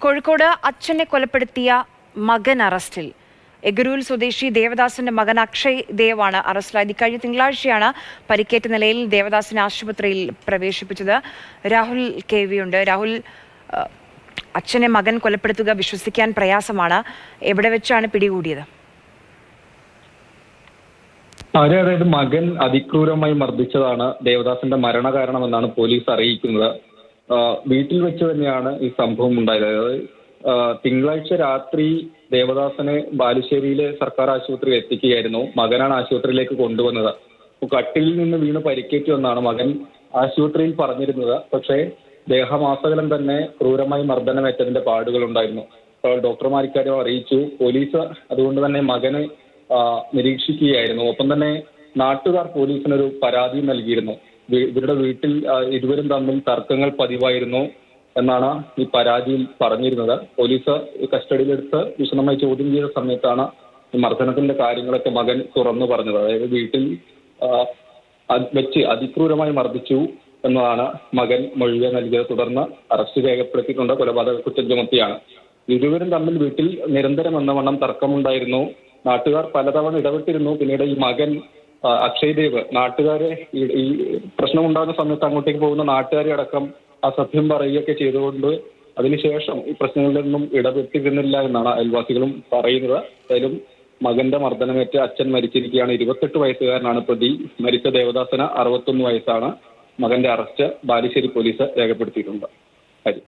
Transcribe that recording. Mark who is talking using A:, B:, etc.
A: കോഴിക്കോട് അച്ഛനെ കൊലപ്പെടുത്തിയ മകൻ അറസ്റ്റിൽ. എഗരൂൽ സ്വദേശി ദേവദാസിന്റെ മകൻ അക്ഷയ് ദേവാണ് അറസ്റ്റിലായത്. കഴിഞ്ഞ തിങ്കളാഴ്ചയാണ് പരിക്കേറ്റ നിലയിൽ ദേവദാസിനെ ആശുപത്രിയിൽ പ്രവേശിപ്പിച്ചത്. രാഹുൽ കെ വി ഉണ്ട്. രാഹുൽ, അച്ഛനെ മകൻ കൊലപ്പെടുത്തുക വിശ്വസിക്കാൻ പ്രയാസമാണ്. എവിടെ വെച്ചാണ് പിടികൂടിയത്?
B: അതായത് മകൻ അതിക്രൂരമായി മർദ്ദിച്ചതാണ് ദേവദാസിന്റെ മരണകാരണമെന്നാണ് പോലീസ് അറിയിക്കുന്നത്. വീട്ടിൽ വെച്ച് തന്നെയാണ് ഈ സംഭവം ഉണ്ടായത്. അതായത് തിങ്കളാഴ്ച രാത്രി ദേവദാസനെ ബാലുശ്ശേരിയിലെ സർക്കാർ ആശുപത്രിയിൽ എത്തിക്കുകയായിരുന്നു. മകനാണ് ആശുപത്രിയിലേക്ക് കൊണ്ടുവന്നത്. കട്ടിലിൽ നിന്ന് വീണ് പരിക്കേറ്റു എന്നാണ് മകൻ ആശുപത്രിയിൽ പറഞ്ഞിരുന്നത്. പക്ഷേ ദേഹമാസകലം തന്നെ ക്രൂരമായി മർദ്ദനമേറ്റതിന്റെ പാടുകൾ ഉണ്ടായിരുന്നു. ഡോക്ടർമാർ ഇക്കാര്യം അറിയിച്ചു. പോലീസ് അതുകൊണ്ട് തന്നെ മകനെ നിരീക്ഷിക്കുകയായിരുന്നു. ഒപ്പം തന്നെ നാട്ടുകാർ പോലീസിനൊരു പരാതി നൽകിയിരുന്നു. ഇവരുടെ വീട്ടിൽ ഇരുവരും തമ്മിൽ തർക്കങ്ങൾ പതിവായിരുന്നു എന്നാണ് ഈ പരാതിയിൽ പറഞ്ഞിരുന്നത്. പോലീസ് കസ്റ്റഡിയിലെടുത്ത് വിശദമായി ചോദ്യം ചെയ്ത സമയത്താണ് ഈ മർദ്ദനത്തിന്റെ കാര്യങ്ങളൊക്കെ മകൻ തുറന്നു പറഞ്ഞത്. അതായത് വീട്ടിൽ വെച്ച് അതിക്രൂരമായി മർദ്ദിച്ചു എന്നതാണ് മകൻ മൊഴി നൽകിയത്. തുടർന്ന് അറസ്റ്റ് രേഖപ്പെടുത്തിയിട്ടുണ്ട്. കൊലപാതക കുറ്റം ചുമത്തിയാണ്. ഇരുവരും തമ്മിൽ വീട്ടിൽ നിരന്തരം എന്നവണ്ണം തർക്കമുണ്ടായിരുന്നു. നാട്ടുകാർ പലതവണ ഇടപെട്ടിരുന്നു. പിന്നീട് ഈ മകൻ അക്ഷയ് ദേവ് നാട്ടുകാരെ ഈ പ്രശ്നമുണ്ടാകുന്ന സമയത്ത് അങ്ങോട്ടേക്ക് പോകുന്ന നാട്ടുകാരെ അടക്കം അസഭ്യം പറയുകയൊക്കെ ചെയ്തുകൊണ്ട് അതിനുശേഷം ഈ പ്രശ്നങ്ങളിലൊന്നും ഇടപെട്ടിരുന്നില്ല എന്നാണ് അയൽവാസികളും പറയുന്നത്. എന്തായാലും മകന്റെ മർദ്ദനമേറ്റ് അച്ഛൻ മരിച്ചിരിക്കുകയാണ്. 28 വയസ്സുകാരനാണ് പ്രതി. മരിച്ച ദേവദാസന് 61 വയസ്സാണ്. മകന്റെ അറസ്റ്റ് ബാലുശ്ശേരി പോലീസ് രേഖപ്പെടുത്തിയിട്ടുണ്ട്.